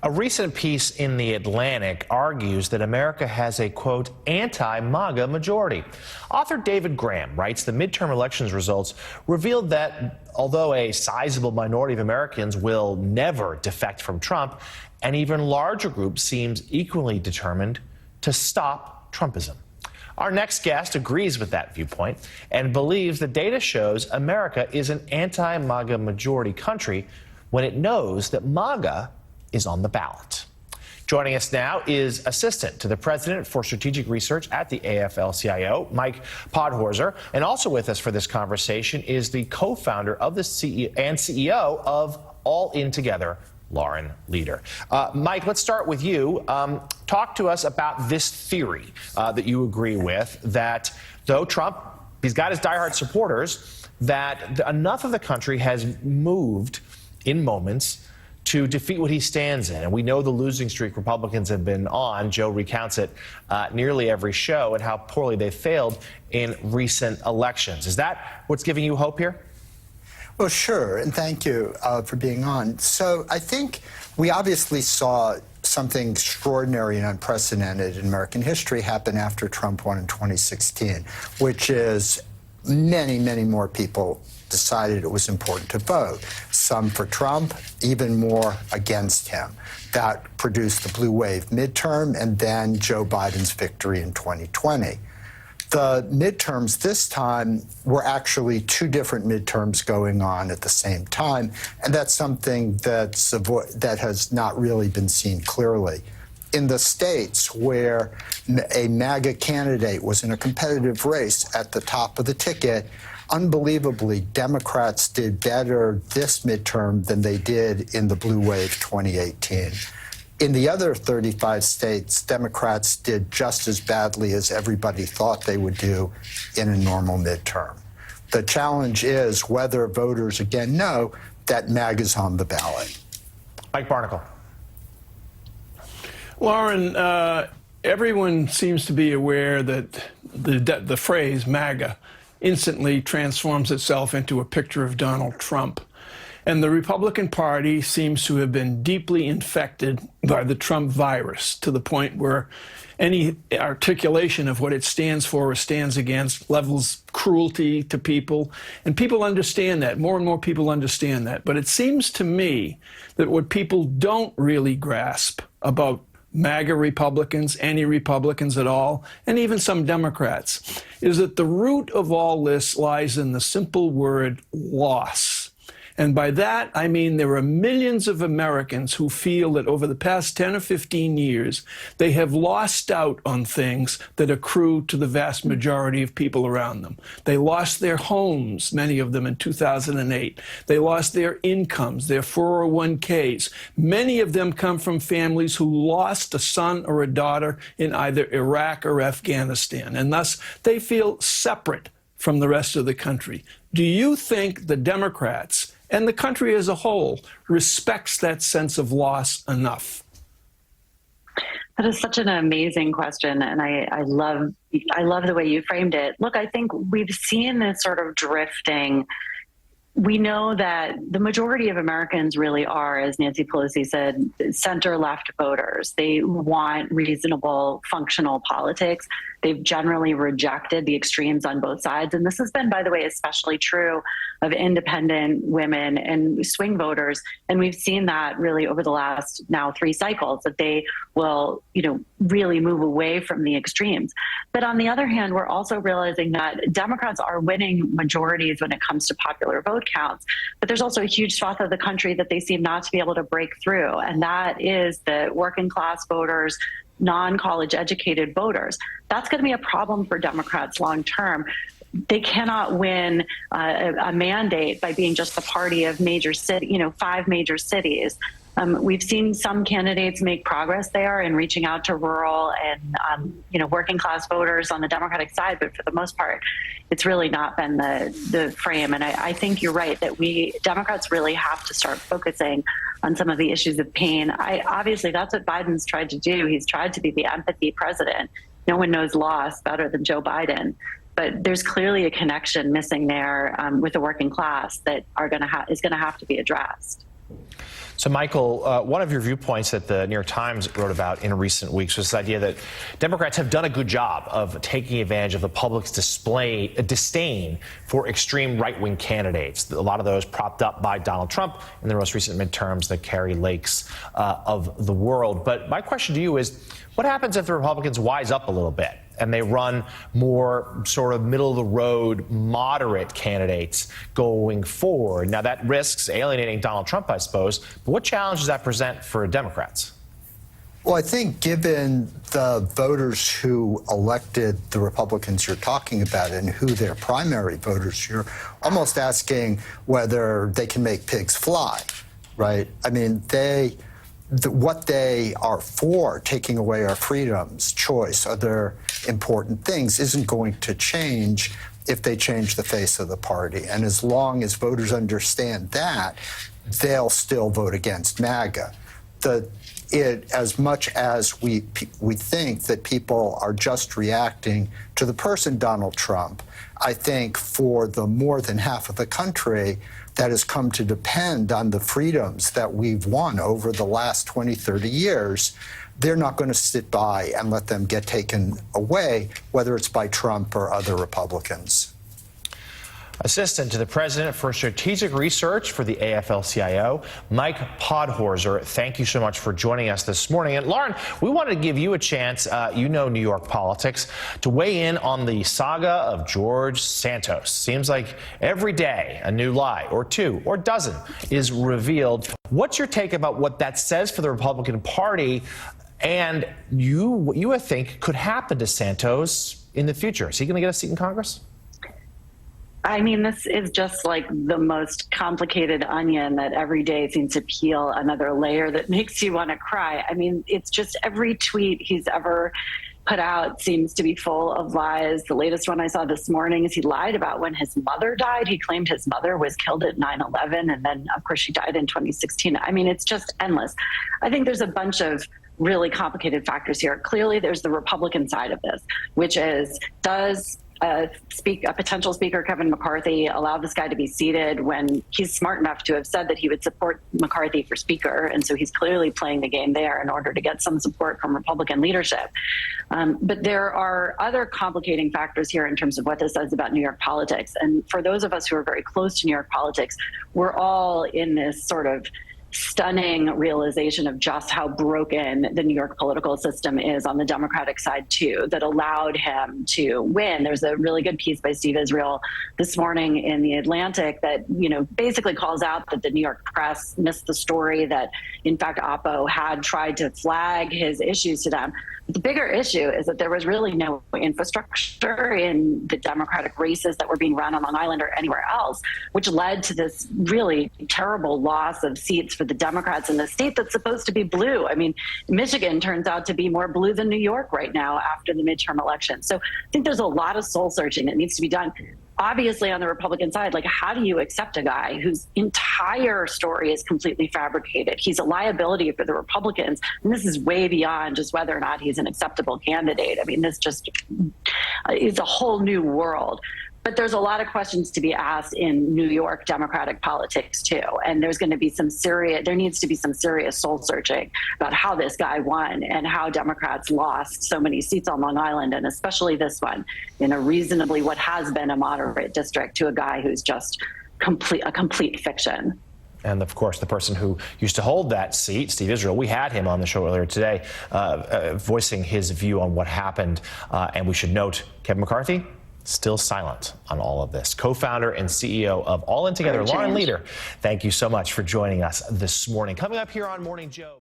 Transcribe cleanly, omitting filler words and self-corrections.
A recent piece in The Atlantic argues that America has a, quote, anti-MAGA majority. Author David Graham writes the midterm elections results revealed that although a sizable minority of Americans will never defect from Trump, an even larger group seems equally determined to stop Trumpism. Our next guest agrees with that viewpoint and believes the data shows America is an anti-MAGA majority country when it knows that MAGA is on the ballot. Joining us now is Assistant to the President for Strategic Research at the AFL-CIO, Mike Podhorzer. And also with us for this conversation is the co-founder of the CEO of All In Together, Lauren Leader. Mike, let's start with you. Talk to us about this theory that you agree with, that though Trump, he's got his diehard supporters, that enough of the country has moved in moments to defeat what he stands in. And we know the losing streak Republicans have been on. Joe recounts it nearly every show and how poorly they failed in recent elections. Is that what's giving you hope here? Well, sure, and thank you for being on. So I think we obviously saw something extraordinary and unprecedented in American history happen after Trump won in 2016, which is many, many more people decided it was important to vote. Some for Trump, even more against him. That produced the blue wave midterm and then Joe Biden's victory in 2020. The midterms this time were actually two different midterms going on at the same time, and that's something that has not really been seen clearly. In the states where a MAGA candidate was in a competitive race at the top of the ticket, unbelievably, Democrats did better this midterm than they did in the blue wave 2018. In the other 35 states, Democrats did just as badly as everybody thought they would do in a normal midterm. The challenge is whether voters again know that MAGA's on the ballot. Mike Barnicle. Lauren, everyone seems to be aware that the phrase MAGA instantly transforms itself into a picture of Donald Trump. And the Republican Party seems to have been deeply infected by the Trump virus to the point where any articulation of what it stands for or stands against levels cruelty to people. And people understand that. More and more people understand that. But it seems to me that what people don't really grasp about MAGA Republicans, any Republicans at all, and even some Democrats, is that the root of all this lies in the simple word loss. And by that, I mean there are millions of Americans who feel that over the past 10 or 15 years, they have lost out on things that accrue to the vast majority of people around them. They lost their homes, many of them in 2008. They lost their incomes, their 401ks. Many of them come from families who lost a son or a daughter in either Iraq or Afghanistan, and thus they feel separate from the rest of the country. Do you think the Democrats and the country as a whole respects that sense of loss enough? That is such an amazing question, and I love the way you framed it. Look, I think we've seen this sort of drifting. We know that the majority of Americans really are, as Nancy Pelosi said, center-left voters. They want reasonable, functional politics. They've generally rejected the extremes on both sides. And this has been, by the way, especially true of independent women and swing voters. And we've seen that really over the last now 3 cycles, that they will, really move away from the extremes. But on the other hand, we're also realizing that Democrats are winning majorities when it comes to popular vote counts. But there's also a huge swath of the country that they seem not to be able to break through. And that is the working class voters, non-college educated voters. That's going to be a problem for Democrats long term. They cannot win a mandate by being just the party of major city, 5 major cities. We've seen some candidates make progress there in reaching out to rural and working class voters on the Democratic side, but for the most part, it's really not been the frame. And I think you're right that Democrats really have to start focusing on some of the issues of pain. Obviously, that's what Biden's tried to do. He's tried to be the empathy president. No one knows loss better than Joe Biden. But there's clearly a connection missing there with the working class that is going to have to be addressed. So, Michael, one of your viewpoints that the New York Times wrote about in recent weeks was this idea that Democrats have done a good job of taking advantage of the public's disdain for extreme right-wing candidates. A lot of those propped up by Donald Trump in the most recent midterms, the Carrie Lakes of the world. But my question to you is, what happens if the Republicans wise up a little bit and they run more sort of middle-of-the-road, moderate candidates going forward? Now, that risks alienating Donald Trump, I suppose, but what challenge does that present for Democrats? Well, I think given the voters who elected the Republicans you're talking about and who their primary voters, you're almost asking whether they can make pigs fly, right? I mean, what they are for, taking away our freedoms, choice, other important things, isn't going to change if they change the face of the party. And as long as voters understand that, they'll still vote against MAGA. As much as we think that people are just reacting to the person Donald Trump, I think for the more than half of the country that has come to depend on the freedoms that we've won over the last 20, 30 years, they're not going to sit by and let them get taken away, whether it's by Trump or other Republicans. Assistant to the President for Strategic Research for the AFL-CIO, Mike Podhorzer, thank you so much for joining us this morning. And Lauren, we wanted to give you a chance, you know New York politics, to weigh in on the saga of George Santos. Seems like every day a new lie, or two, or dozen, is revealed. What's your take about what that says for the Republican Party and what you think could happen to Santos in the future? Is he going to get a seat in Congress? I mean, this is just like the most complicated onion that every day seems to peel another layer that makes you want to cry. I mean, it's just every tweet he's ever put out seems to be full of lies. The latest one I saw this morning is he lied about when his mother died. He claimed his mother was killed at 9/11, and then, of course, she died in 2016. I mean, it's just endless. I think there's a bunch of really complicated factors here. Clearly, there's the Republican side of this, which is, does a potential speaker, Kevin McCarthy, allow this guy to be seated when he's smart enough to have said that he would support McCarthy for speaker? And so he's clearly playing the game there in order to get some support from Republican leadership. But there are other complicating factors here in terms of what this says about New York politics. And for those of us who are very close to New York politics, we're all in this sort of stunning realization of just how broken the New York political system is on the Democratic side, too, that allowed him to win. There's a really good piece by Steve Israel this morning in The Atlantic that, basically calls out that the New York press missed the story, that, in fact, Oppo had tried to flag his issues to them. But the bigger issue is that there was really no infrastructure in the Democratic races that were being run on Long Island or anywhere else, which led to this really terrible loss of seats for the Democrats in the state that's supposed to be blue. I mean, Michigan turns out to be more blue than New York right now after the midterm election. So I think there's a lot of soul searching that needs to be done. Obviously, on the Republican side, how do you accept a guy whose entire story is completely fabricated? He's a liability for the Republicans, and this is way beyond just whether or not he's an acceptable candidate. I mean, this just is a whole new world. But there's a lot of questions to be asked in New York Democratic politics, too. And there needs to be some serious soul searching about how this guy won and how Democrats lost so many seats on Long Island, and especially this one, in what has been a moderate district, to a guy who's just a complete fiction. And, of course, the person who used to hold that seat, Steve Israel, we had him on the show earlier today, voicing his view on what happened. And we should note, Kevin McCarthy, still silent on all of this. Co-founder and CEO of All In Together, Lauren Leader, thank you so much for joining us this morning. Coming up here on Morning Joe.